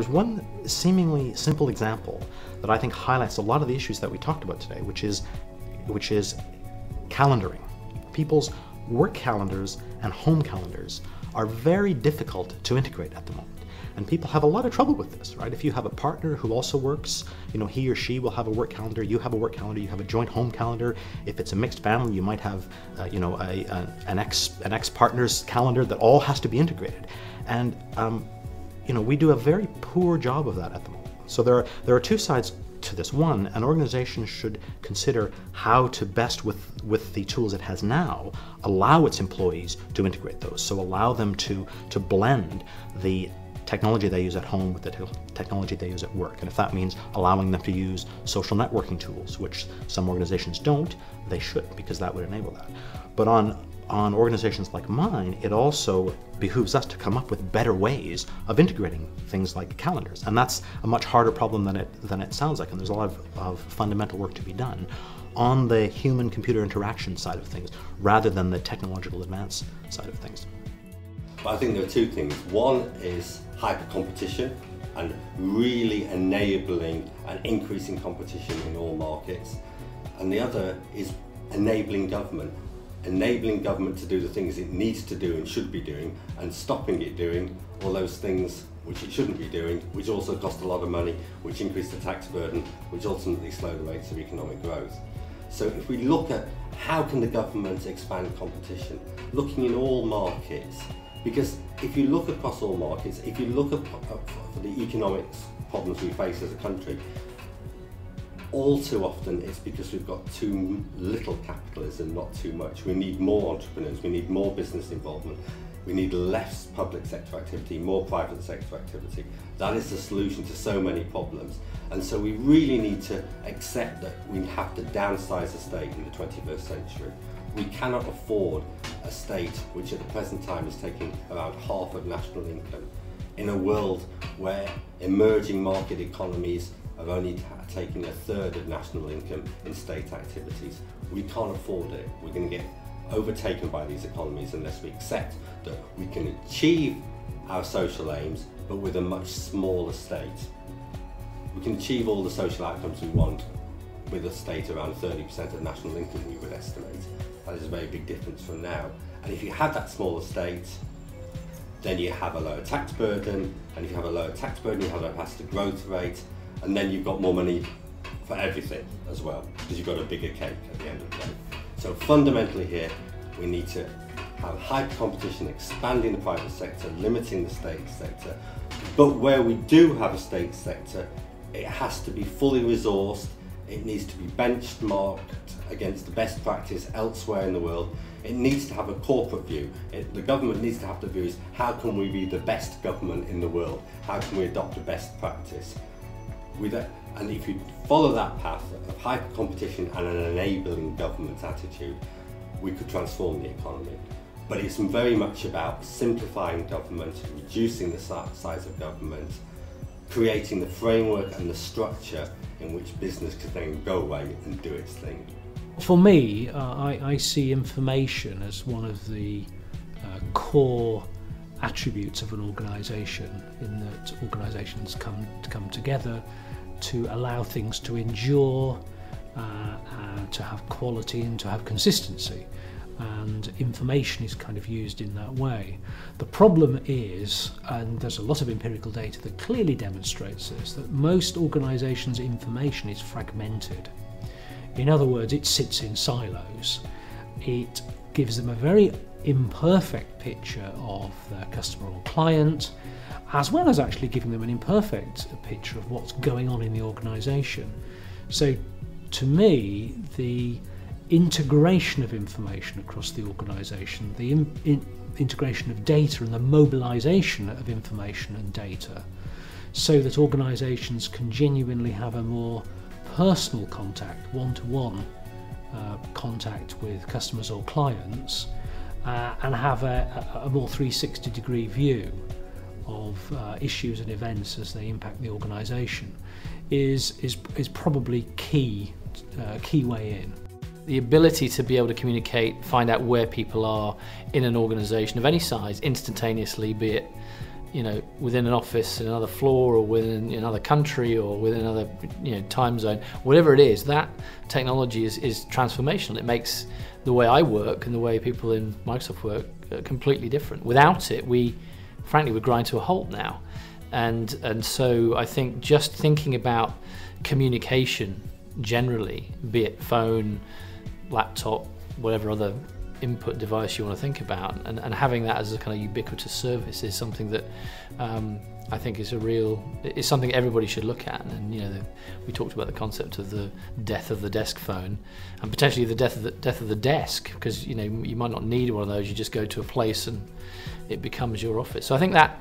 there's one seemingly simple example that I think highlights a lot of the issues that we talked about today, which is calendaring. People's work calendars and home calendars are very difficult to integrate at the moment. And people have a lot of trouble with this, right? If you have a partner who also works, he or she will have a work calendar, you have a work calendar, you have a joint home calendar. If it's a mixed family, you might have, an ex-partner's calendar that all has to be integrated. And, we do a very poor job of that at the moment. So there are two sides to this. One, an organization should consider how to best, with the tools it has now, allow its employees to integrate those. So allow them to blend the technology they use at home with the technology they use at work. And if that means allowing them to use social networking tools, which some organizations don't, they should, because that would enable that. But on organizations like mine, it also behooves us to come up with better ways of integrating things like calendars. And that's a much harder problem than it sounds like, and there's a lot of fundamental work to be done on the human-computer interaction side of things, rather than the technological advance side of things. But I think there are two things. One is hyper-competition and really enabling and increasing competition in all markets. And the other is enabling government to do the things it needs to do and should be doing, and stopping it doing all those things which it shouldn't be doing, which also cost a lot of money, which increase the tax burden, which ultimately slow the rates of economic growth. So if we look at how can the government expand competition, looking in all markets, because if you look across all markets, if you look at for the economics problems we face as a country, all too often it's because we've got too little capitalism, not too much. We need more entrepreneurs, we need more business involvement, we need less public sector activity, more private sector activity. That is the solution to so many problems. And so we really need to accept that we have to downsize the state in the 21st century. We cannot afford a state which at the present time is taking around half of national income in a world where emerging market economies are only taking a third of national income in state activities. We can't afford it. We're going to get overtaken by these economies unless we accept that we can achieve our social aims but with a much smaller state. We can achieve all the social outcomes we want with a state around 30% of national income, we would estimate. That is a very big difference from now. And if you have that smaller state, then you have a lower tax burden, and if you have a lower tax burden, you have a faster growth rate, and then you've got more money for everything as well, because you've got a bigger cake at the end of the day. So fundamentally here, we need to have high competition, expanding the private sector, limiting the state sector, but where we do have a state sector, it has to be fully resourced, it needs to be benchmarked against the best practice elsewhere in the world. It needs to have a corporate view. The government needs to have the view is how can we be the best government in the world? How can we adopt a best practice? And if you follow that path of hyper competition and an enabling government attitude, we could transform the economy. But it's very much about simplifying government, reducing the size of government, creating the framework and the structure in which business can then go away and do its thing. For me, I see information as one of the core attributes of an organisation, in that organisations come together to allow things to endure, to have quality and to have consistency. And information is kind of used in that way. The problem is, and there's a lot of empirical data that clearly demonstrates this, that most organisations' information is fragmented. In other words, it sits in silos. It gives them a very imperfect picture of their customer or client, as well as actually giving them an imperfect picture of what's going on in the organisation. So to me, the integration of information across the organisation, the integration of data and the mobilisation of information and data, so that organisations can genuinely have a more personal contact, one-to-one contact with customers or clients, and have a more 360-degree view of issues and events as they impact the organisation, is probably key way in. The ability to be able to communicate, find out where people are in an organisation of any size instantaneously, be it within an office in another floor, or within another country, or within another time zone, whatever it is, that technology is transformational. It makes the way I work and the way people in Microsoft work completely different. Without it, we grind to a halt now. And so I think just thinking about communication generally, be it phone, laptop, whatever other input device you want to think about, and having that as a kind of ubiquitous service is something that I think is something everybody should look at. And we talked about the concept of the death of the desk phone, and potentially the death of the desk, because you might not need one of those. You just go to a place and it becomes your office. So I think that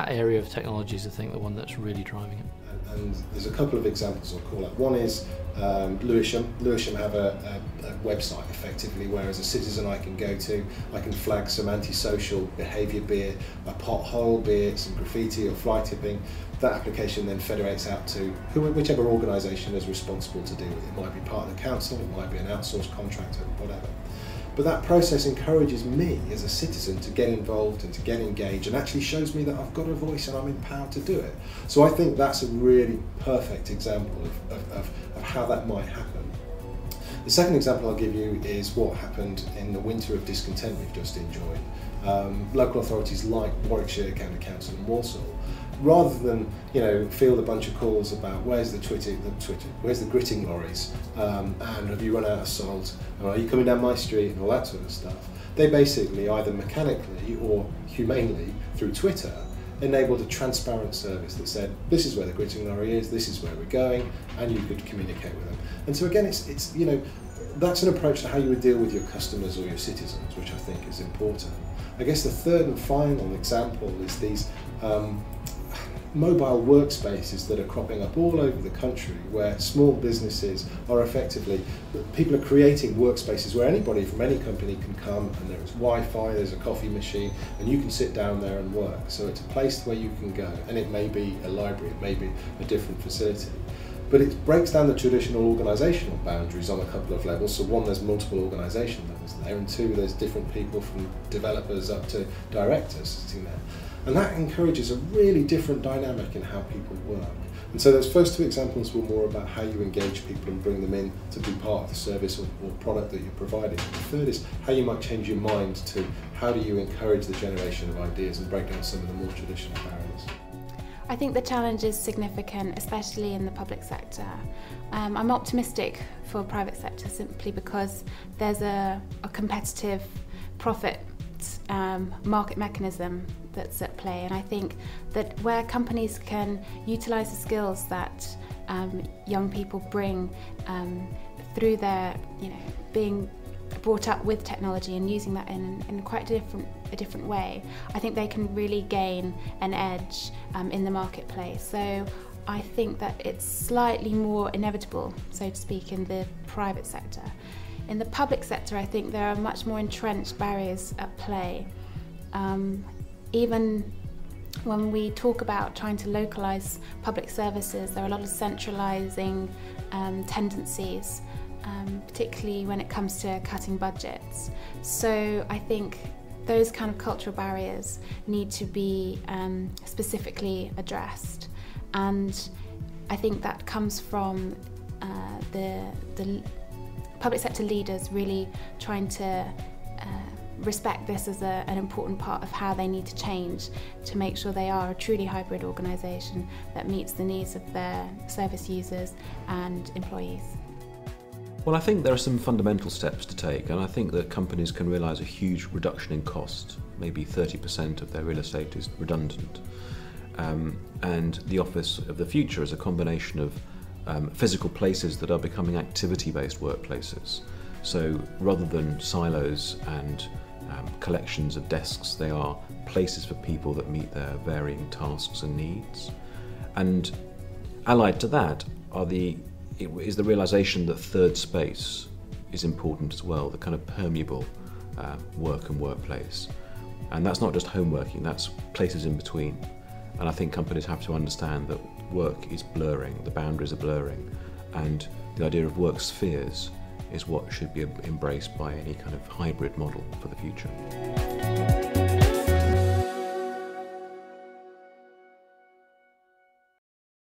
area of technology is the one that's really driving it. And there's a couple of examples I'll call out. One is Lewisham. Lewisham have a website effectively where, as a citizen, I can flag some antisocial behaviour, be it a pothole, be it some graffiti or fly tipping. That application then federates out to whichever organisation is responsible to deal with it. It might be part of the council, it might be an outsourced contractor, whatever. But that process encourages me as a citizen to get involved and to get engaged, and actually shows me that I've got a voice and I'm empowered to do it. So I think that's a really perfect example of how that might happen. The second example I'll give you is what happened in the winter of discontent we've just enjoyed. Local authorities like Warwickshire County Council and Walsall, rather than field a bunch of calls about where's the gritting lorries, and have you run out of salt, or are you coming down my street, and all that sort of stuff, they basically either mechanically or humanely through Twitter enabled a transparent service that said, this is where the gritting lorry is, this is where we're going, and you could communicate with them. And so again, it's that's an approach to how you would deal with your customers or your citizens, which I think is important. I guess the third and final example is these mobile workspaces that are cropping up all over the country, where small businesses are people are creating workspaces where anybody from any company can come, and there's Wi-Fi, there's a coffee machine, and you can sit down there and work. So it's a place where you can go, and it may be a library, it may be a different facility. But it breaks down the traditional organisational boundaries on a couple of levels. So one, there's multiple organisation levels there, and two, there's different people from developers up to directors sitting there. And that encourages a really different dynamic in how people work. And so those first two examples were more about how you engage people and bring them in to be part of the service or product that you're providing. The third is how you might change your mind to how do you encourage the generation of ideas and break down some of the more traditional barriers. I think the challenge is significant, especially in the public sector. I'm optimistic for private sector simply because there's a competitive profit market mechanism that's at play, and I think that where companies can utilise the skills that young people bring through their being brought up with technology and using that in quite a different way, I think they can really gain an edge in the marketplace. So I think that it's slightly more inevitable, so to speak, in the private sector. In the public sector, I think there are much more entrenched barriers at play. Even when we talk about trying to localise public services, there are a lot of centralising tendencies, particularly when it comes to cutting budgets. So I think those kind of cultural barriers need to be specifically addressed. And I think that comes from the public sector leaders really trying to respect this as an important part of how they need to change to make sure they are a truly hybrid organisation that meets the needs of their service users and employees. Well, I think there are some fundamental steps to take, and I think that companies can realise a huge reduction in cost. Maybe 30% of their real estate is redundant. And the office of the future is a combination of physical places that are becoming activity-based workplaces. So rather than silos and collections of desks, they are places for people that meet their varying tasks and needs. And allied to that is the realisation that third space is important as well, the kind of permeable work and workplace. And that's not just home working, that's places in between. And I think companies have to understand that work is blurring, the boundaries are blurring, and the idea of work spheres is what should be embraced by any kind of hybrid model for the future.